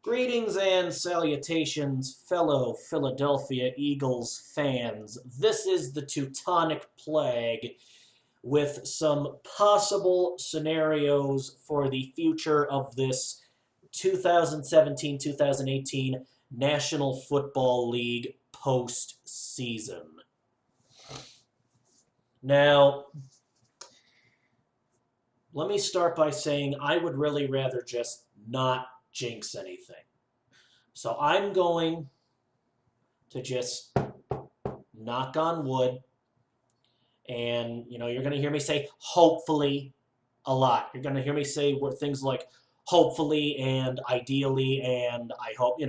Greetings and salutations, fellow Philadelphia Eagles fans. This is the Teutonic Plague with some possible scenarios for the future of this 2017-2018 National Football League postseason. Now, let me start by saying I would really rather just not jinx anything. So I'm going to just knock on wood, and you're going to hear me say hopefully a lot. You're going to hear me say things like hopefully and ideally and I hope,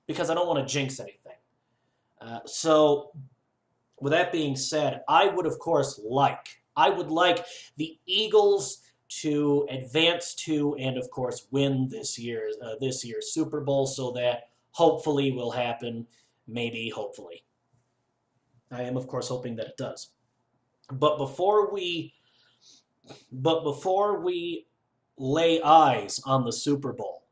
because I don't want to jinx anything. So with that being said, I would like the Eagles to advance to and of course win this year's Super Bowl, so that hopefully will happen. Maybe, hopefully. I am of course hoping that it does. But before we lay eyes on the Super Bowl,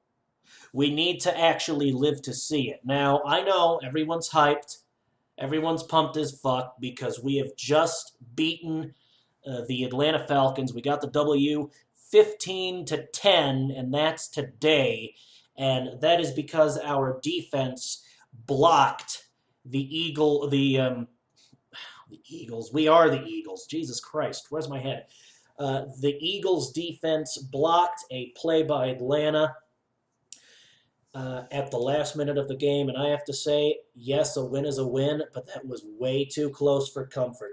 we need to actually live to see it. Now, I know everyone's hyped. Everyone's pumped as fuck because we have just beaten the Atlanta Falcons. We got the W 15-10, and that's today. And that is because our defense blocked the Eagles. We are the Eagles. Jesus Christ, where's my head? The Eagles defense blocked a play by Atlanta at the last minute of the game, and I have to say, yes, a win is a win, but that was way too close for comfort.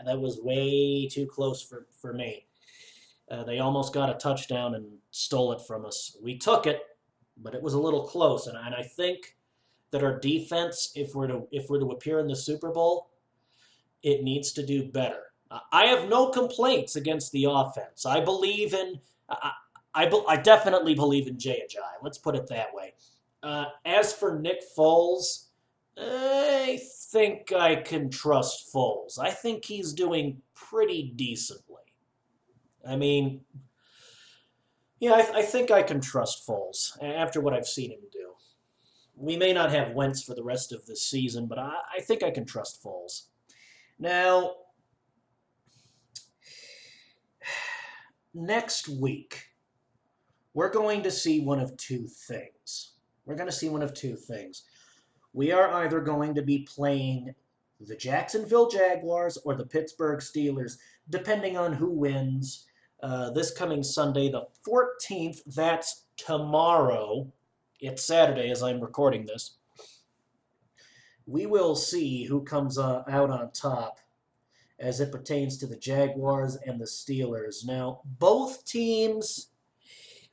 That was way too close for me. They almost got a touchdown and stole it from us. We took it, but it was a little close, and I think that our defense, if we're to appear in the Super Bowl, it needs to do better. I have no complaints against the offense. I believe in. I definitely believe in Jay Ajayi. Let's put it that way. As for Nick Foles, I think I can trust Foles. I think he's doing pretty decently. I mean, yeah, I think I can trust Foles after what I've seen him do. We may not have Wentz for the rest of the season, but I think I can trust Foles. Now, next week, we're going to see one of two things. We are either going to be playing the Jacksonville Jaguars or the Pittsburgh Steelers, depending on who wins. This coming Sunday, the 14th, that's tomorrow. It's Saturday as I'm recording this. We will see who comes out on top as it pertains to the Jaguars and the Steelers. Now, both teams,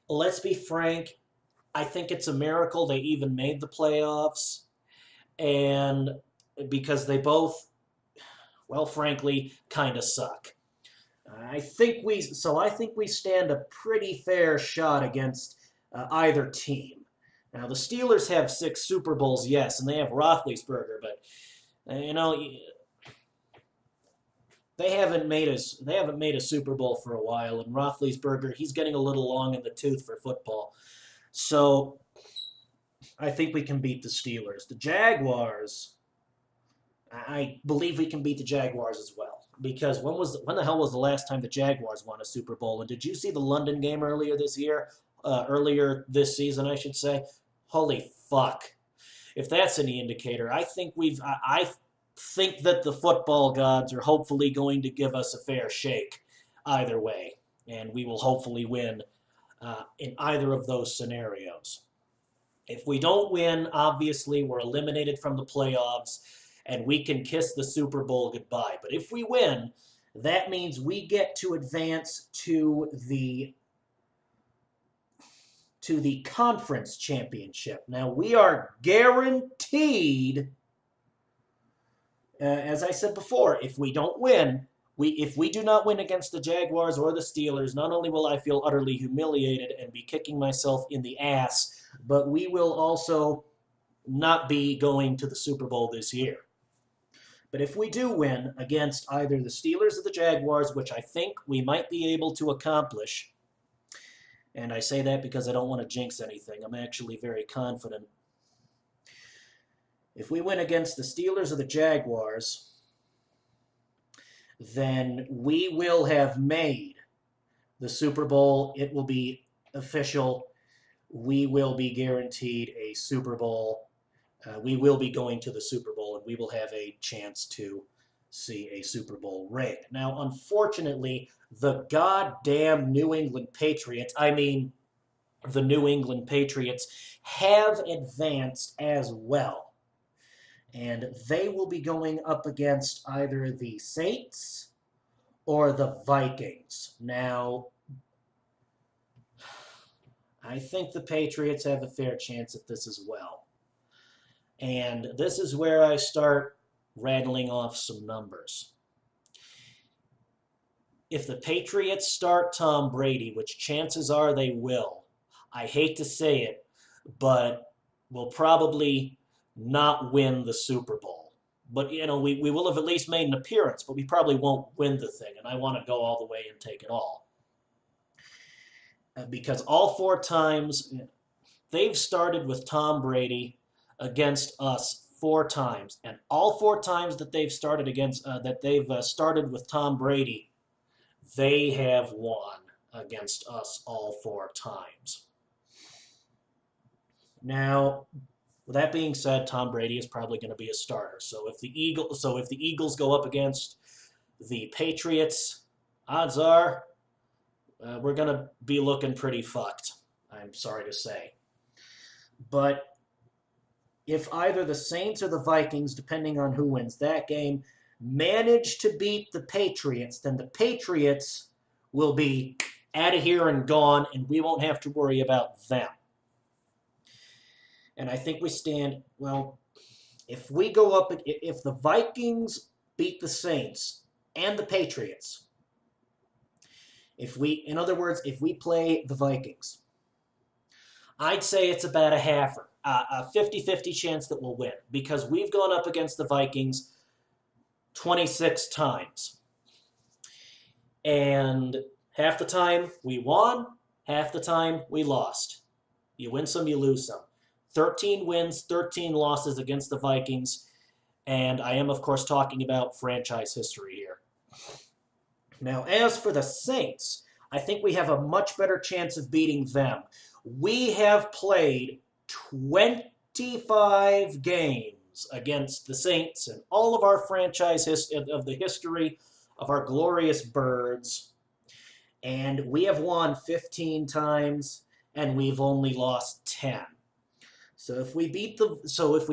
let's be frank, I think it's a miracle they even made the playoffs. And because they both, well, frankly, kind of suck. I think we stand a pretty fair shot against either team. Now, the Steelers have 6 Super Bowls, yes, and they have Roethlisberger, but they haven't made a Super Bowl for a while, and Roethlisberger, he's getting a little long in the tooth for football. So I think we can beat the Steelers. The Jaguars, I believe we can beat the Jaguars as well. Because when the hell was the last time the Jaguars won a Super Bowl? And did you see the London game earlier this season, I should say? Holy fuck. If that's any indicator, I think that the football gods are hopefully going to give us a fair shake either way. And we will hopefully win in either of those scenarios. If we don't win, obviously we're eliminated from the playoffs and we can kiss the Super Bowl goodbye. But if we win, that means we get to advance to the conference championship. Now, we are guaranteed, as I said before, if we don't win, if we do not win against the Jaguars or the Steelers, not only will I feel utterly humiliated and be kicking myself in the ass, but we will also not be going to the Super Bowl this year. But if we do win against either the Steelers or the Jaguars, which I think we might be able to accomplish, And I say that because I don't want to jinx anything. I'm actually very confident. If we win against the Steelers or the Jaguars, then we will have made the Super Bowl. It will be official. We will be guaranteed a Super Bowl. We will be going to the Super Bowl, and we will have a chance to see a Super Bowl ring. Now, unfortunately, the goddamn New England Patriots, the New England Patriots, have advanced as well. And they will be going up against either the Saints or the Vikings. Now, I think the Patriots have a fair chance at this as well. And this is where I start rattling off some numbers. If the Patriots start Tom Brady, which chances are they will, I hate to say it, but we'll probably not win the Super Bowl. But, we will have at least made an appearance, but we probably won't win the thing, and I want to go all the way and take it all. Because all 4 times they've started with Tom Brady against us 4 times, and all 4 times that they've started started with Tom Brady, they have won against us all 4 times. Now, with that being said, Tom Brady is probably going to be a starter. So if the Eagles go up against the Patriots, odds are we're going to be looking pretty fucked, I'm sorry to say. But if either the Saints or the Vikings, depending on who wins that game, manage to beat the Patriots, then the Patriots will be out of here and gone, and we won't have to worry about them. And I think we stand, well, if the Vikings beat the Saints and the Patriots, if we play the Vikings, I'd say it's about a 50-50 chance that we'll win, because we've gone up against the Vikings 26 times. And half the time we won, half the time we lost. You win some, you lose some. 13 wins, 13 losses against the Vikings, and I am, of course, talking about franchise history here. Now, as for the Saints, I think we have a much better chance of beating them. We have played 25 games against the Saints in all of our franchise of the history of our glorious birds, and we have won 15 times, and we've only lost 10. So if we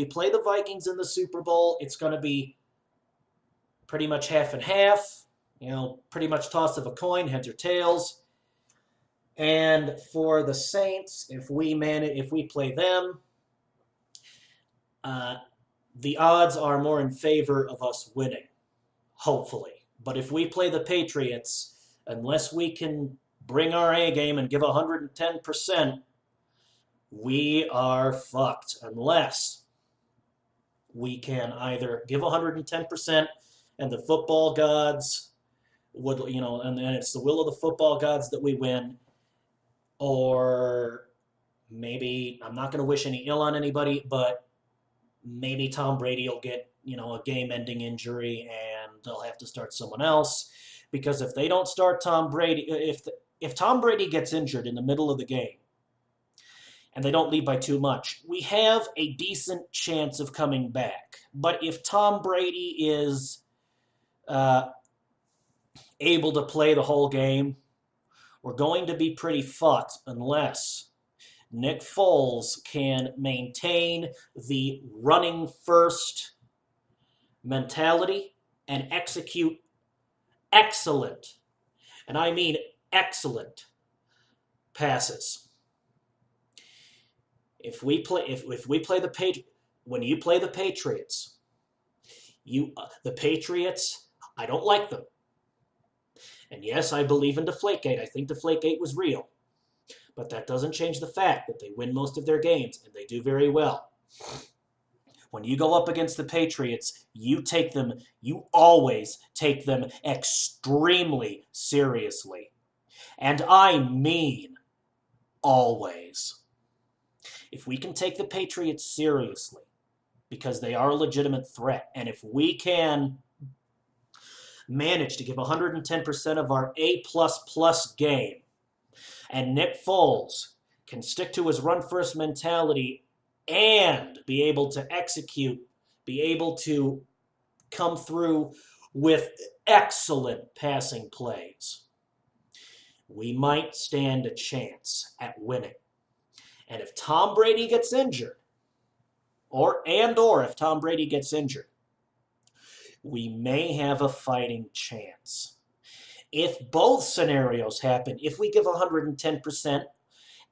play the Vikings in the Super Bowl, it's going to be pretty much half and half. Pretty much toss of a coin, heads or tails. And for the Saints, if we play them, the odds are more in favor of us winning, hopefully. But if we play the Patriots, unless we can bring our A game and give 110%, we are fucked, unless we can either give 110% and the football gods would, and it's the will of the football gods that we win, or maybe, I'm not going to wish any ill on anybody, but maybe Tom Brady will get, a game-ending injury and they'll have to start someone else, because if they don't start Tom Brady, if Tom Brady gets injured in the middle of the game, and they don't lead by too much, we have a decent chance of coming back. But if Tom Brady is able to play the whole game, we're going to be pretty fucked unless Nick Foles can maintain the running first mentality and execute excellent, and I mean excellent, passes. If we play the Patriots, when you play the Patriots, the Patriots, I don't like them. And yes, I believe in Deflategate. I think Deflategate was real. But that doesn't change the fact that they win most of their games, and they do very well. When you go up against the Patriots, you always take them extremely seriously. And I mean always. If we can take the Patriots seriously, because they are a legitimate threat, and if we can manage to give 110% of our A++ game, and Nick Foles can stick to his run-first mentality and be able to execute, be able to come through with excellent passing plays, we might stand a chance at winning. And if Tom Brady gets injured, or if Tom Brady gets injured, we may have a fighting chance. If both scenarios happen, if we give 110%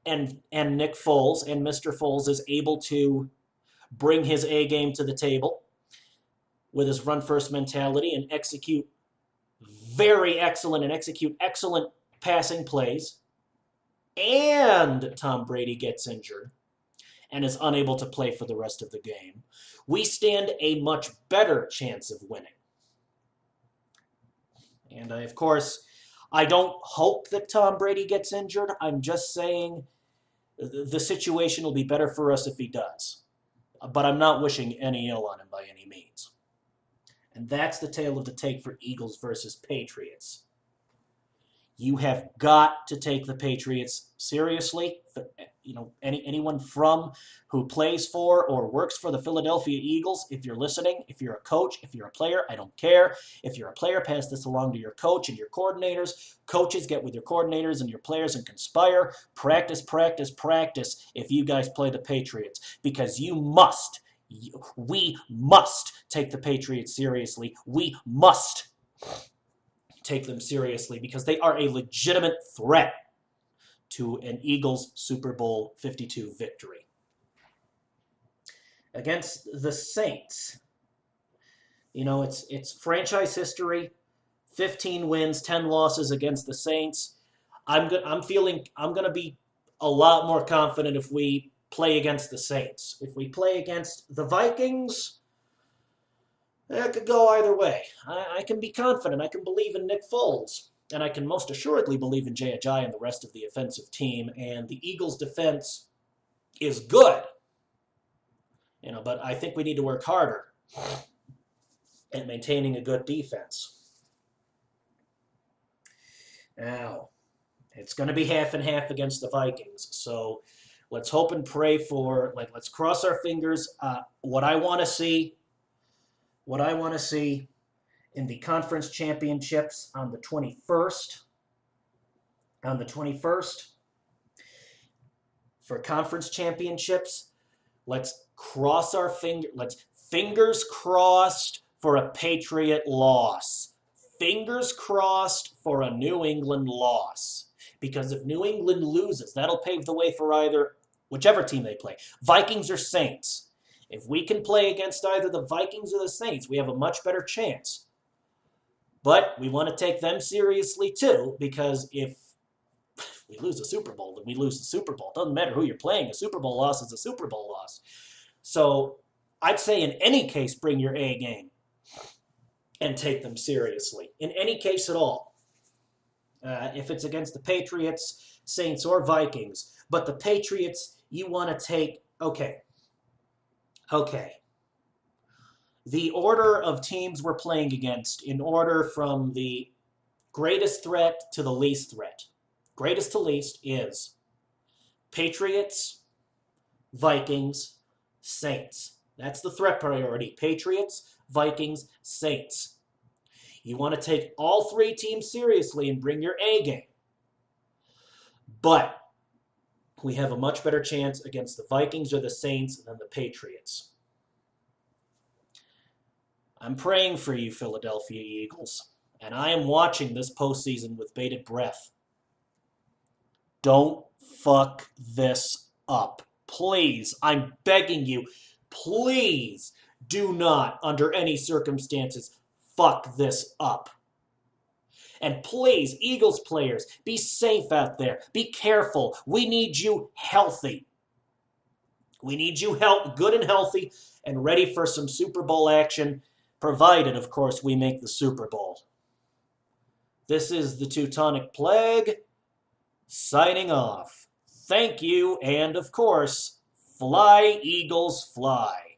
and Nick Foles and Mr. Foles is able to bring his A game to the table with his run-first mentality and execute excellent passing plays, and Tom Brady gets injured and is unable to play for the rest of the game, we stand a much better chance of winning. And of course, I don't hope that Tom Brady gets injured. I'm just saying the situation will be better for us if he does. But I'm not wishing any ill on him by any means. And that's the tale of the tape for Eagles versus Patriots. You have got to take the Patriots seriously. Anyone from who plays for or works for the Philadelphia Eagles, if you're listening, if you're a coach, if you're a player, I don't care. If you're a player, pass this along to your coach and your coordinators. Coaches, get with your coordinators and your players and conspire. Practice, practice, practice if you guys play the Patriots. Because we must take the Patriots seriously. We must take them seriously because they are a legitimate threat to an Eagles Super Bowl 52 victory. Against the Saints, it's franchise history, 15 wins, 10 losses against the Saints. I'm going to be a lot more confident if we play against the Saints. If we play against the Vikings, that could go either way. I can be confident. I can believe in Nick Foles. And I can most assuredly believe in Jay Ajayi and the rest of the offensive team. And the Eagles' defense is good. But I think we need to work harder at maintaining a good defense. Now, it's going to be half and half against the Vikings. So let's hope and pray let's cross our fingers. What I want to see in the conference championships on the 21st. For conference championships, let's fingers crossed for a Patriot loss. Fingers crossed for a New England loss. Because if New England loses, that'll pave the way for whichever team they play, Vikings or Saints. If we can play against either the Vikings or the Saints, we have a much better chance. But we want to take them seriously too, because if we lose the Super Bowl, then we lose the Super Bowl. It doesn't matter who you're playing. A Super Bowl loss is a Super Bowl loss. So I'd say in any case, bring your A game and take them seriously. In any case at all. If it's against the Patriots, Saints, or Vikings. But the Patriots, you want to take, okay. The order of teams we're playing against, in order from the greatest threat to the least threat. Greatest to least is Patriots, Vikings, Saints. That's the threat priority. Patriots, Vikings, Saints. You want to take all three teams seriously and bring your A game. But we have a much better chance against the Vikings or the Saints than the Patriots. I'm praying for you, Philadelphia Eagles, and I am watching this postseason with bated breath. Don't fuck this up. Please, I'm begging you, please do not, under any circumstances, fuck this up. And please, Eagles players, be safe out there. Be careful. We need you healthy. We need you good and healthy and ready for some Super Bowl action, provided, of course, we make the Super Bowl. This is the Teutonic Plague, signing off. Thank you, and of course, fly, Eagles, fly.